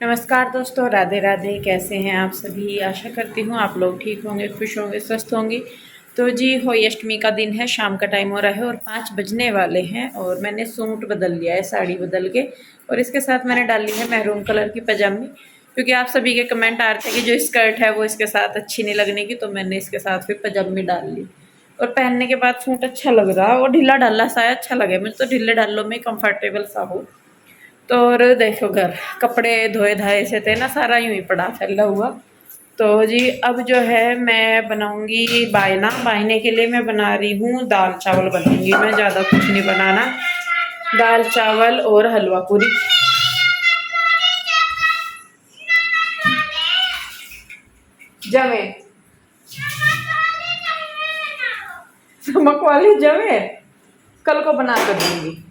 नमस्कार दोस्तों, राधे राधे। कैसे हैं आप सभी? आशा करती हूँ आप लोग ठीक होंगे, खुश होंगे, स्वस्थ होंगे। तो जी, होली अष्टमी का दिन है, शाम का टाइम हो रहा है और 5 बजने वाले हैं और मैंने सूट बदल लिया है, साड़ी बदल के। और इसके साथ मैंने डाली है मैरून कलर की पजामी, क्योंकि आप सभी के कमेंट आ रहे थे कि जो स्कर्ट है वो इसके साथ अच्छी नहीं लगने की, तो मैंने इसके साथ फिर पजामी डाल ली। और पहनने के बाद सूट अच्छा लग रहा और ढीला ढाला सा है, अच्छा लगे मुझे तो। ढीले ढालों में कंफर्टेबल सा हो तो। और देखो, घर कपड़े धोए धाए से थे ना, सारा यूं ही पड़ा फैला हुआ। तो जी, अब जो है मैं बनाऊंगी बायना। बायने के लिए मैं बना रही हूँ दाल चावल बनाऊंगी मैं, ज़्यादा कुछ नहीं बनाना। दाल चावल और हलवा पूरी। जमे नमक वाली जमे कल को बना कर दूंगी।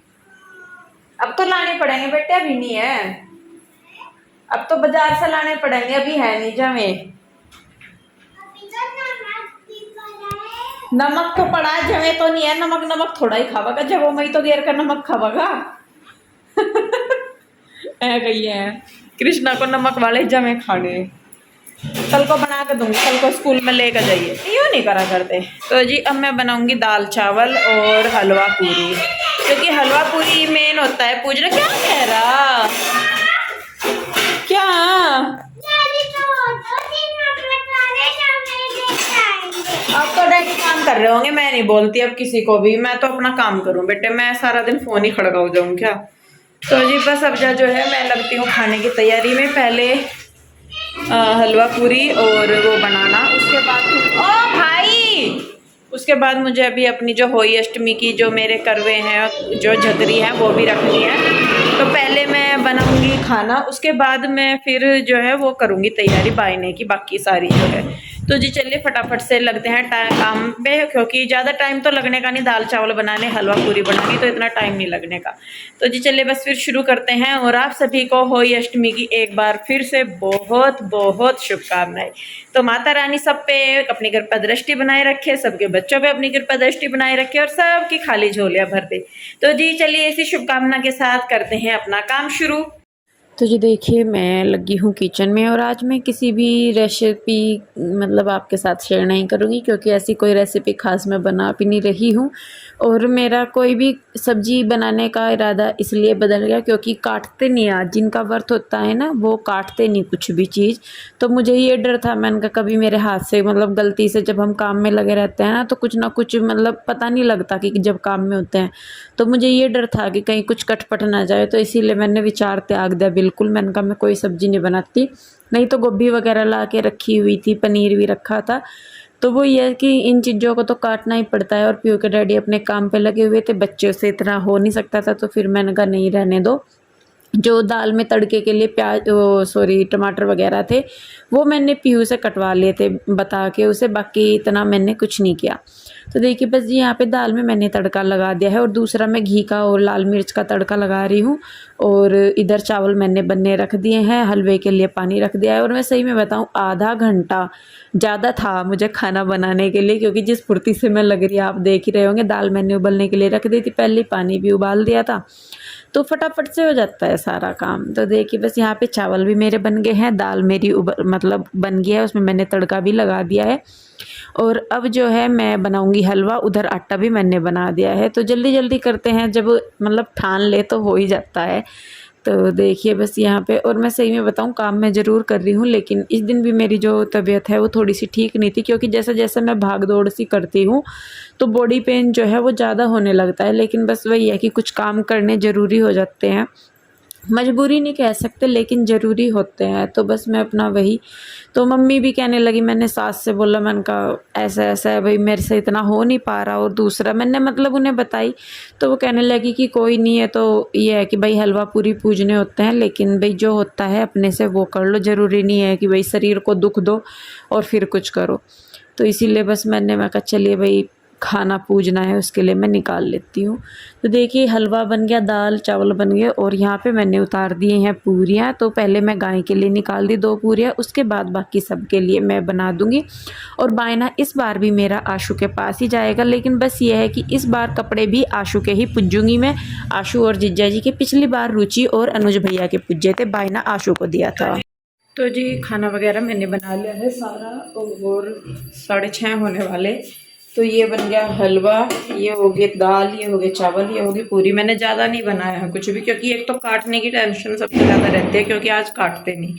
अब तो लाने पड़ेंगे बेटे, अभी नहीं है। अब तो बाजार से लाने पड़ेंगे, अभी है नहीं जमे। नमक तो पड़ा है, जमे तो नहीं है। नमक नमक थोड़ा ही खावागा, जब वो मई तो देर का नमक खावागा। ऐ गई है, कृष्णा को नमक वाले जमे खाने। कल को बना के दूंगी, कल को स्कूल में लेकर जाइए। यूँ नहीं करा करते। तो जी, अब मैं बनाऊंगी दाल चावल और हलवा पूरी, क्योंकि हलवा पूरी मेन होता है। पूजना क्या कह रहा? क्या आप तो डैडी काम कर रहे होंगे, मैं नहीं बोलती अब किसी को भी। मैं तो अपना काम करूं बेटे, मैं सारा दिन फोन ही खड़का हो जाऊं क्या? तो जी बस, अब जो है मैं लगती हूँ खाने की तैयारी में। पहले हलवा पूरी और वो बनाना, उसके बाद ओ भाई, उसके बाद मुझे अभी अपनी जो होली अष्टमी की जो मेरे करवे हैं, जो झदरी है, वो भी रखनी है। तो पहले मैं बनाऊंगी खाना, उसके बाद मैं फिर जो है वो करूंगी तैयारी बायने की, बाकी सारी जो है। तो जी चलिए फटाफट से लगते हैं काम पे, क्योंकि ज़्यादा टाइम तो लगने का नहीं। दाल चावल बनाने, हलवा पूरी बनानी, तो इतना टाइम नहीं लगने का। तो जी चलिए बस फिर शुरू करते हैं। और आप सभी को होली अष्टमी की एक बार फिर से बहुत बहुत शुभकामनाएं। तो माता रानी सब पे अपनी कृपा दृष्टि बनाए रखे, सबके बच्चों पे अपनी कृपा दृष्टि बनाए रखे और सबकी खाली झोलियां भर दे। तो जी चलिए, इसी शुभकामना के साथ करते हैं अपना काम शुरू। तो जी देखिए, मैं लगी हूँ किचन में और आज मैं किसी भी रेसिपी मतलब आपके साथ शेयर नहीं करूँगी, क्योंकि ऐसी कोई रेसिपी ख़ास मैं बना भी नहीं रही हूँ। और मेरा कोई भी सब्ज़ी बनाने का इरादा इसलिए बदल गया क्योंकि काटते नहीं, आज जिनका व्रत होता है ना वो काटते नहीं कुछ भी चीज़। तो मुझे ये डर था, मैंने कहा कभी मेरे हाथ से मतलब गलती से, जब हम काम में लगे रहते हैं ना तो कुछ ना कुछ मतलब पता नहीं लगता कि जब काम में होते हैं। तो मुझे ये डर था कि कहीं कुछ कटपट ना जाए, तो इसीलिए मैंने विचार त्याग दिया बिल्कुल। मैंने कहा मैं कोई सब्ज़ी नहीं बनाती। नहीं तो गोभी वगैरह ला के रखी हुई थी, पनीर भी रखा था। तो वो ये है कि इन चीज़ों को तो काटना ही पड़ता है। और पीयू के डैडी अपने काम पे लगे हुए थे, बच्चों से इतना हो नहीं सकता था, तो फिर मैंने कहा नहीं, रहने दो। जो दाल में तड़के के लिए प्याज, सॉरी, टमाटर वगैरह थे, वो मैंने पीहू से कटवा लिए थे बता के उसे, बाकी इतना मैंने कुछ नहीं किया। तो देखिए बस जी, यहाँ पे दाल में मैंने तड़का लगा दिया है और दूसरा मैं घी का और लाल मिर्च का तड़का लगा रही हूँ। और इधर चावल मैंने बनने रख दिए हैं, हलवे के लिए पानी रख दिया है। और मैं सही में बताऊँ, आधा घंटा ज़्यादा था मुझे खाना बनाने के लिए, क्योंकि जिस फुर्ती से मैं लग रही है आप देख ही रहे होंगे। दाल मैंने उबलने के लिए रख दी थी पहले, पानी भी उबाल दिया था, तो फटाफट से हो जाता है सारा काम। तो देखिए बस, यहाँ पे चावल भी मेरे बन गए हैं, दाल मेरी मतलब बन गया है, उसमें मैंने तड़का भी लगा दिया है। और अब जो है मैं बनाऊंगी हलवा, उधर आटा भी मैंने बना दिया है। तो जल्दी जल्दी करते हैं, जब मतलब ठान ले तो हो ही जाता है। तो देखिए बस यहाँ पे, और मैं सही में बताऊँ, काम मैं ज़रूर कर रही हूँ, लेकिन इस दिन भी मेरी जो तबीयत है वो थोड़ी सी ठीक नहीं थी, क्योंकि जैसे जैसे मैं भाग दौड़ सी करती हूँ तो बॉडी पेन जो है वो ज़्यादा होने लगता है। लेकिन बस वही है कि कुछ काम करने ज़रूरी हो जाते हैं, मजबूरी नहीं कह सकते लेकिन ज़रूरी होते हैं। तो बस मैं अपना वही, तो मम्मी भी कहने लगी, मैंने सास से बोला, मैंने कहा ऐसा ऐसा है भाई, मेरे से इतना हो नहीं पा रहा। और दूसरा मैंने मतलब उन्हें बताई, तो वो कहने लगी कि कोई नहीं है, तो ये है कि भाई हलवा पूरी पूजने होते हैं, लेकिन भाई जो होता है अपने से वो कर लो, ज़रूरी नहीं है कि भाई शरीर को दुख दो और फिर कुछ करो। तो इसीलिए बस मैं कहा चलिए भाई, खाना पूजना है उसके लिए मैं निकाल लेती हूँ। तो देखिए हलवा बन गया, दाल चावल बन गए और यहाँ पे मैंने उतार दिए हैं पूरियाँ। तो पहले मैं गाय के लिए निकाल दी 2 पूरियाँ, उसके बाद बाकी सब के लिए मैं बना दूँगी। और बायना इस बार भी मेरा आशु के पास ही जाएगा, लेकिन बस ये है कि इस बार कपड़े भी आशु के ही पूजूँगी मैं। आशु और जीजा जी के पिछली बार रुचि और अनुज भैया के पूजे थे, बायना आशु को दिया था। तो जी खाना वगैरह मैंने बना लिया है सारा और 6:30 होने वाले। तो ये बन गया हलवा, ये हो गई दाल, ये हो गए चावल, ये हो गई पूरी। मैंने ज़्यादा नहीं बनाया है कुछ भी, क्योंकि एक तो काटने की टेंशन सबसे ज़्यादा रहती है, क्योंकि आज काटते नहीं।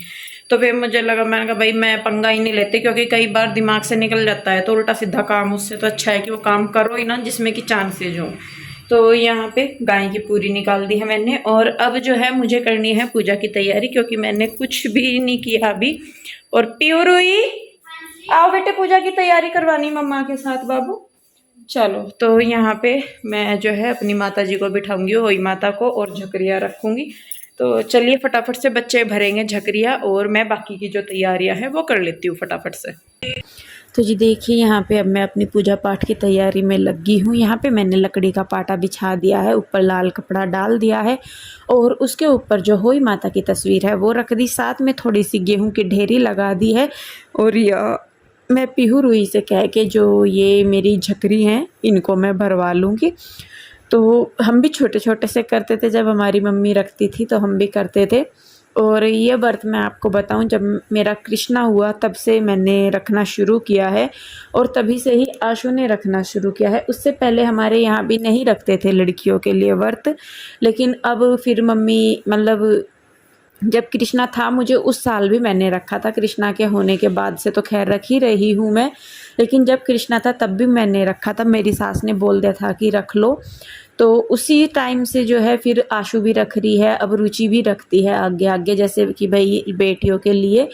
तो फिर मुझे लगा, मैंने कहा भाई मैं पंगा ही नहीं लेती, क्योंकि कई बार दिमाग से निकल जाता है तो उल्टा सीधा काम, उससे तो अच्छा है कि वो काम करो ही ना जिसमें कि चांसेज हो। तो यहाँ पे गाय की पूरी निकाल दी है मैंने, और अब जो है मुझे करनी है पूजा की तैयारी, क्योंकि मैंने कुछ भी नहीं किया अभी। और प्यूरुई आओ बेटे, पूजा की तैयारी करवानी मम्मा के साथ बाबू। चलो, तो यहाँ पे मैं जो है अपनी माता जी को बिठाऊंगी, होई माता को, और झकरिया रखूंगी। तो चलिए फटाफट से बच्चे भरेंगे झकरिया, और मैं बाकी की जो तैयारियां हैं वो कर लेती हूँ फटाफट से। तो जी देखिए यहाँ पे अब मैं अपनी पूजा पाठ की तैयारी में लगी हूँ। यहाँ पे मैंने लकड़ी का पाटा बिछा दिया है, ऊपर लाल कपड़ा डाल दिया है, और उसके ऊपर जो होई माता की तस्वीर है वो रख दी, साथ में थोड़ी सी गेहूं की ढेरी लगा दी है। और यह मैं पीहू रुई से कह के जो ये मेरी झकरी हैं इनको मैं भरवा लूँगी। तो हम भी छोटे छोटे से करते थे, जब हमारी मम्मी रखती थी तो हम भी करते थे। और ये व्रत मैं आपको बताऊं, जब मेरा कृष्णा हुआ तब से मैंने रखना शुरू किया है, और तभी से ही आशु ने रखना शुरू किया है। उससे पहले हमारे यहाँ भी नहीं रखते थे लड़कियों के लिए व्रत, लेकिन अब फिर मम्मी मतलब जब कृष्णा था मुझे उस साल भी मैंने रखा था। कृष्णा के होने के बाद से तो खैर रख ही रही हूँ मैं, लेकिन जब कृष्णा था तब भी मैंने रखा था। मेरी सास ने बोल दिया था कि रख लो, तो उसी टाइम से जो है फिर आशु भी रख रही है, अब रुचि भी रखती है आगे आगे, जैसे कि भाई बेटियों के लिए।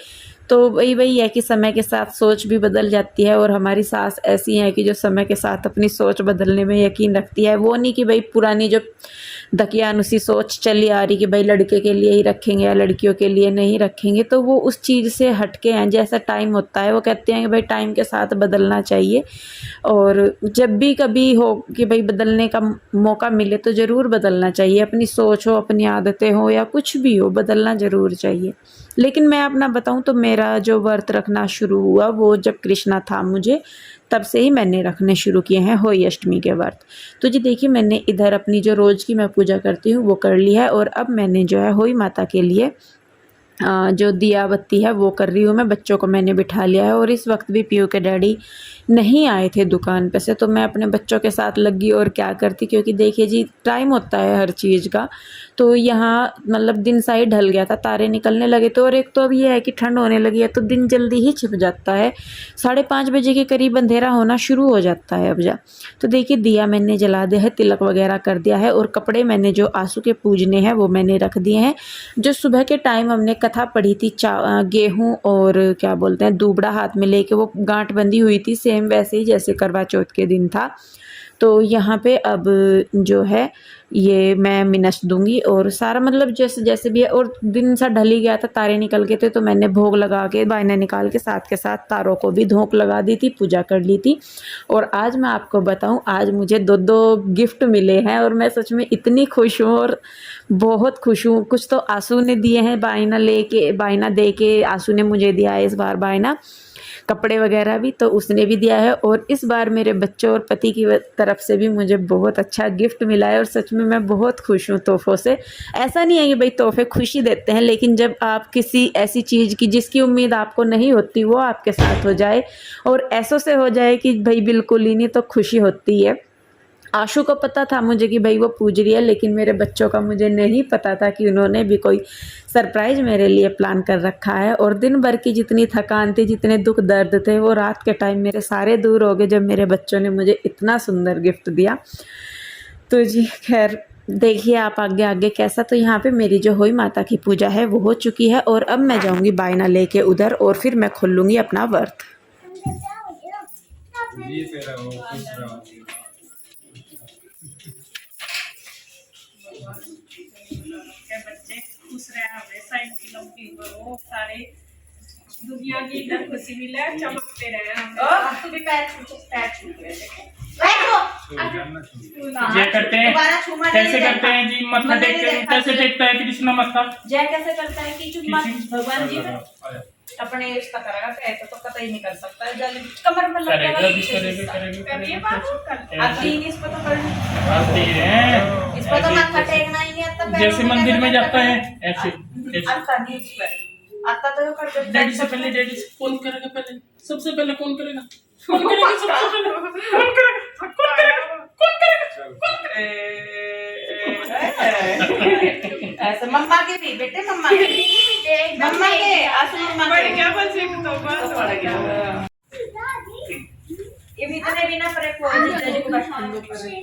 तो वही है कि समय के साथ सोच भी बदल जाती है, और हमारी सास ऐसी है कि जो समय के साथ अपनी सोच बदलने में यकीन रखती है। वो नहीं कि भाई पुरानी जो दकियानुसी सोच चली आ रही कि भाई लड़के के लिए ही रखेंगे या लड़कियों के लिए नहीं रखेंगे, तो वो उस चीज़ से हटके हैं। जैसा टाइम होता है वो कहते हैं कि भाई टाइम के साथ बदलना चाहिए, और जब भी कभी हो कि भाई बदलने का मौका मिले तो ज़रूर बदलना चाहिए। अपनी सोच हो, अपनी आदतें हो, या कुछ भी हो, बदलना ज़रूर चाहिए। लेकिन मैं अपना बताऊं तो मेरा जो व्रत रखना शुरू हुआ वो जब कृष्णा था मुझे, तब से ही मैंने रखने शुरू किए हैं होई अष्टमी के व्रत। तो जी देखिए मैंने इधर अपनी जो रोज़ की मैं पूजा करती हूँ वो कर ली है, और अब मैंने जो है होई माता के लिए जो दिया बत्ती है वो कर रही हूँ मैं। बच्चों को मैंने बिठा लिया है, और इस वक्त भी पीयू के डैडी नहीं आए थे दुकान पे से, तो मैं अपने बच्चों के साथ लगी और क्या करती, क्योंकि देखिए जी टाइम होता है हर चीज़ का। तो यहाँ मतलब दिन सा ही ढल गया था, तारे निकलने लगे थे, और एक तो अब ये है कि ठंड होने लगी है तो दिन जल्दी ही छिप जाता है। 5:30 बजे के करीब अंधेरा होना शुरू हो जाता है अब जा। तो देखिए दिया मैंने जला दिया है, तिलक वगैरह कर दिया है, और कपड़े मैंने जो आंसू के पूजने हैं वो मैंने रख दिए हैं। जो सुबह के टाइम हमने कथा पढ़ी थी, गेहूँ और क्या बोलते हैं दूबड़ा हाथ में लेके वो गांठ बंधी हुई थी, सेम वैसे ही जैसे करवा चौथ के दिन था। तो यहाँ पे अब जो है ये मैं मिनस दूंगी, और सारा मतलब जैसे जैसे भी है। और दिन सा ढल ही गया था, तारे निकल गए थे, तो मैंने भोग लगा के बायना निकाल के साथ के साथ तारों को भी धोक लगा दी थी, पूजा कर ली थी। और आज मैं आपको बताऊं, आज मुझे 2 गिफ्ट मिले हैं, और मैं सच में इतनी खुश हूँ और बहुत खुश हूँ। कुछ तो आंसू ने दिए हैं, बायना दे के आंसू ने मुझे दिया है इस बार बायना, कपड़े वगैरह भी तो उसने भी दिया है, और इस बार मेरे बच्चों और पति की तरफ से भी मुझे बहुत अच्छा गिफ्ट मिला है, और सच में मैं बहुत खुश हूँ तोहफों से। ऐसा नहीं है कि भाई तोहफे खुशी देते हैं, लेकिन जब आप किसी ऐसी चीज़ की जिसकी उम्मीद आपको नहीं होती वो आपके साथ हो जाए, और ऐसों से हो जाए कि भाई बिल्कुल ही नहीं, तो खुशी होती है। आशु को पता था मुझे कि भाई वो पूज रही है, लेकिन मेरे बच्चों का मुझे नहीं पता था कि उन्होंने भी कोई सरप्राइज मेरे लिए प्लान कर रखा है। और दिन भर की जितनी थकान थी, जितने दुख दर्द थे, वो रात के टाइम मेरे सारे दूर हो गए जब मेरे बच्चों ने मुझे इतना सुंदर गिफ्ट दिया। तो जी खैर देखिए आप आगे आगे कैसा। तो यहाँ पे मेरी जो होई माता की पूजा है वो हो चुकी है, और अब मैं जाऊँगी बायना लेके उधर, और फिर मैं खोल लूँगी अपना व्रत। बच्चे खुश रहे, हमेशा इनकी लंबी करो, सारे दुनिया की इधर खुशी मिले, चमकते रहे। और तू भी पैर छू रहे थे। जय करते हैं, कैसे करते हैं जी? मत्था टेकते हैं, कैसे टेकता है कृष्ण मत्था? जय कैसे करता है कि चुम्मा भगवान जी में आया। अपने रिश्ता करेगा, पैसे तो कतई नहीं कर सकता है। जल कमर में लग करेगा भी, जाएगा। करेगा। अब तीन इस पर तो करनी, आते हैं इस पर तो माथा टेकना ही नहीं आता। जैसे मंदिर में जाता है ऐसे। आता नहीं इस पर, आता तो कर देता। डैडी से पहले, डैडी से कौन करेगा पहले? सबसे पहले कौन करेगा? कौन करेगा सबसे पहले? कौन करेगा? कौन करेगा? कौन करेगा? कौन करेगा? ऐसे मम्मा के भी बेटे, मम्मा के आसू मम्मा के क्या बस एक तो बस पड़ गया। ये भी तो बिना परे कोई नहीं को कष्ट करे।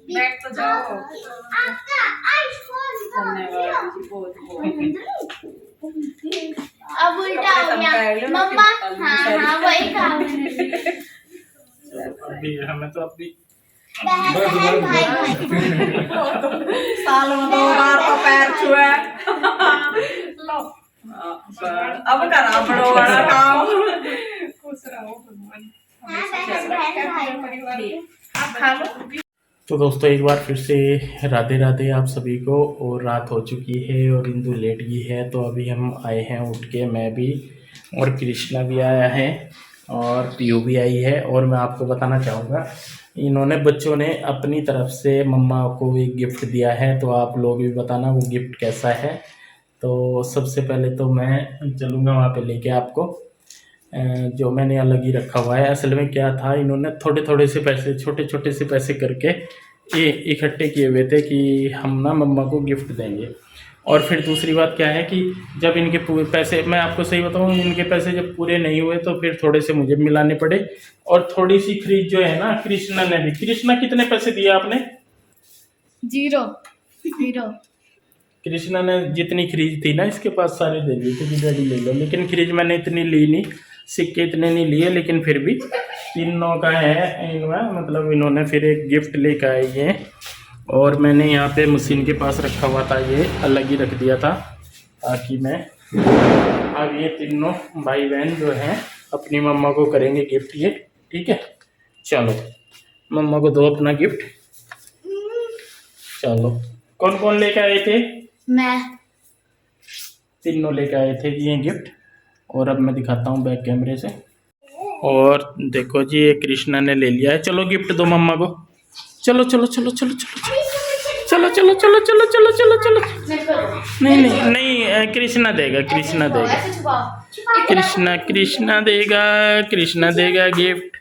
बैठ तो जाओ। धन्यवाद जी, बहुत बहुत। अब उल्टा हो गया मम्मा। हाँ वही काम है। अभी हमें तो अभी बहन भाई साल में 2 बार तो पैर छुए। लो अब करा बड़ो बड़ा काम। खुश रहो भगवान। आप खा लो। तो दोस्तों एक बार फिर से राधे राधे आप सभी को। और रात हो चुकी है और इंदु लेट गई है, तो अभी हम आए हैं उठ के, मैं भी और कृष्णा भी आया है और पीयू भी आई है। और मैं आपको बताना चाहूँगा, इन्होंने बच्चों ने अपनी तरफ से मम्मा को एक गिफ्ट दिया है, तो आप लोग भी बताना वो गिफ्ट कैसा है। तो सबसे पहले तो मैं चलूँगा वहाँ पे लेके आपको, जो मैंने अलग ही रखा हुआ है। असल में क्या था, इन्होंने थोड़े थोड़े से पैसे, छोटे छोटे से पैसे करके ये इकट्ठे किए हुए थे कि हम ना मम्मा को गिफ्ट देंगे। और फिर दूसरी बात क्या है कि जब इनके पूरे पैसे, मैं आपको सही बताऊँ, इनके पैसे जब पूरे नहीं हुए तो फिर थोड़े से मुझे मिलाने पड़े। और थोड़ी सी खरीद जो है ना, कृष्णा ने भी। कृष्णा कितने पैसे दिए आपने? 0 कृष्णा ने जितनी खरीद थी ना इसके पास सारे दे दिए थे कि डैडी ले लो, लेकिन खरीद मैंने इतनी ली नहीं, सिक्के इतने नहीं लिए, लेकिन फिर भी तीनों का है इनमें, मतलब इन्होंने फिर एक गिफ्ट लेकर आए ये। और मैंने यहाँ पे मशीन के पास रखा हुआ था, ये अलग ही रख दिया था ताकि मैं, अब ये तीनों भाई बहन जो हैं अपनी मम्मा को करेंगे गिफ्ट ये, ठीक है। चलो मम्मा को दो अपना गिफ्ट। चलो कौन कौन लेकर आए थे? मैं तीनों लेकर आए थे ये गिफ्ट। और अब मैं दिखाता हूँ बैक कैमरे से। और देखो जी ये कृष्णा ने ले लिया है। चलो गिफ्ट दो मम्मा को। चलो चलो चलो चलो चलो चलो चलो चलो चलो चलो चलो चलो। नहीं नहीं नहीं, कृष्णा देगा, कृष्णा देगा, कृष्णा कृष्णा देगा, कृष्णा देगा गिफ्ट।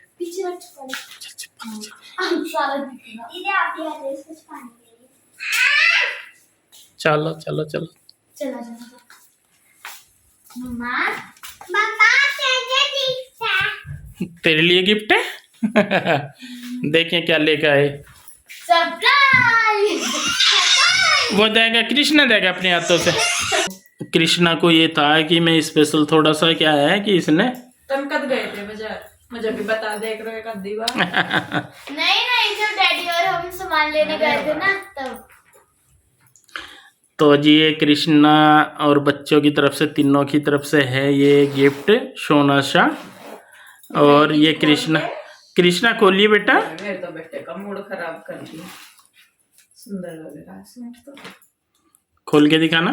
चलो चलो चलो चला मम्मा पापा तेरे लिए गिफ्ट है। देखें क्या लेकर आए। सरप्राइज। वो देगा, कृष्णा देगा अपने हाथों से। कृष्णा को ये था कि मैं स्पेशल थोड़ा सा, क्या है कि इसने, तुम कब गए थे बाजार? मुझे भी बता दे एक रुपये कब दीवा। नहीं जब डैडी और हम सामान लेने गए थे ना तब। तो जी ये कृष्णा और बच्चों की तरफ से, तीनों की तरफ से है ये गिफ्ट सोनाशा। और ये कृष्णा, कृष्णा खोलिए बेटा। मेरे तो बेटे का मूड खराब कर दिया। सुंदर लग रहा है सूट तो। खोल के दिखाना।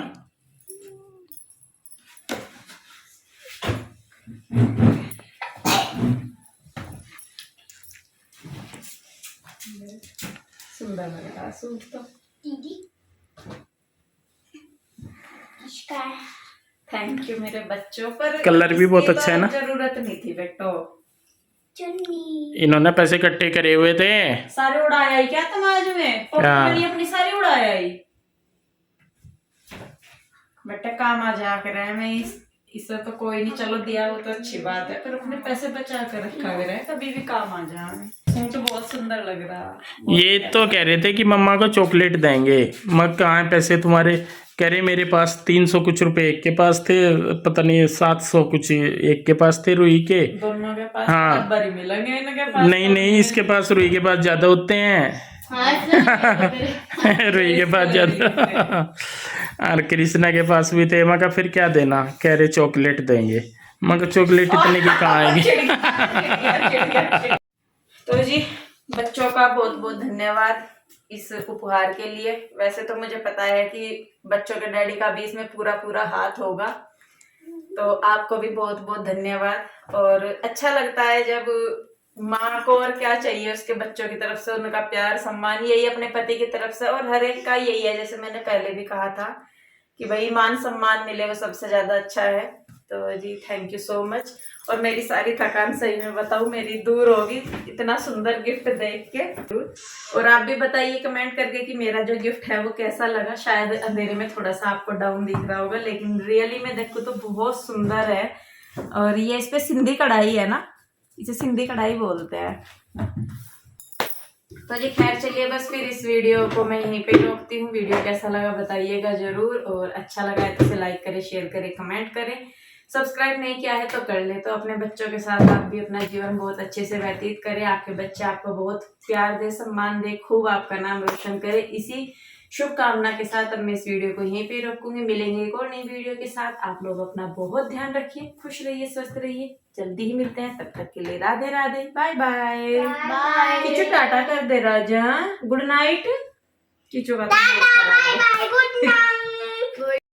सुंदर लग रहा है सूट तो। दीदी थैंक यू मेरे बच्चों पर। कलर भी बहुत अच्छा है ना। जरूरत नहीं थी बेटो। चुन्नी इन्होंने पैसे इकट्ठे करे हुए थे। सारे उड़ाया ही क्या तुम आज में? अपनी सारी उड़ाया ही बेटा। काम आ जा कर है, मैं इससे तो कोई नहीं, चलो दिया वो तो अच्छी बात है, पर अपने पैसे बचा कर रखा करे, कभी भी काम आ जाए। सूट बहुत सुंदर लग रहा। ये तो कह रहे थे कि मम्मा को चॉकलेट देंगे, मगर कहाँ है पैसे तुम्हारे? कह रहे मेरे पास 300 कुछ रुपए एक के पास थे, पता नहीं 700 कुछ एक के पास थे रुई के। दोनों के पास हाँ। बराबर मिलेंगे इनके पास। नहीं नहीं, इसके पास रुई के पास ज्यादा होते हैं। रुई के पास ज्यादा। और कृष्णा के पास भी थे, मगर फिर क्या देना, कह रहे चॉकलेट देंगे, मगर चॉकलेट इतने की कहाँ आएगी। तो जी बच्चों का बहुत बहुत धन्यवाद इस उपहार के लिए। वैसे तो मुझे पता है कि बच्चों के डैडी का भी इसमें पूरा पूरा हाथ होगा, तो आपको भी बहुत बहुत धन्यवाद। और अच्छा लगता है जब माँ को और क्या चाहिए उसके बच्चों की तरफ से, उनका प्यार सम्मान यही अपने पति की तरफ से, और हर एक का यही है। जैसे मैंने पहले भी कहा था कि भाई मान सम्मान मिले वो सबसे ज्यादा अच्छा है। तो जी थैंक यू सो मच। और मेरी सारी थकान सही में बताऊं मेरी दूर होगी इतना सुंदर गिफ्ट देख के। और आप भी बताइए कमेंट करके कि मेरा जो गिफ्ट है वो कैसा लगा। शायद अंधेरे में थोड़ा सा आपको डाउन दिख रहा होगा, लेकिन रियली में देखो तो बहुत सुंदर है। और ये इस पे सिंधी कढ़ाई है ना, इसे सिंधी कढ़ाई बोलते हैं। तो जी खैर चलिए बस फिर इस वीडियो को मैं यहीं पे रोकती हूँ। वीडियो कैसा लगा बताइएगा जरूर, और अच्छा लगा है तो इसे लाइक करें, शेयर करें, कमेंट करें। सब्सक्राइब नहीं किया है तो कर ले। तो अपने बच्चों के साथ आप भी अपना जीवन बहुत अच्छे से व्यतीत करें, आपके बच्चे आपको बहुत प्यार दे, सम्मान दे, खूब आपका नाम रोशन करे। इसी शुभकामना के साथ अब मैं इस वीडियो को यहीं पे रखूंगी। मिलेंगे एक और नई वीडियो के साथ। आप लोग अपना बहुत ध्यान रखिए, खुश रहिए, स्वस्थ रहिए। जल्दी ही मिलते हैं, तब तक के लिए Radhe Radhe, bye bye. Bye. Kichu tata कर दे राजा, गुड नाइट। किचू का बाय गुड नाइट।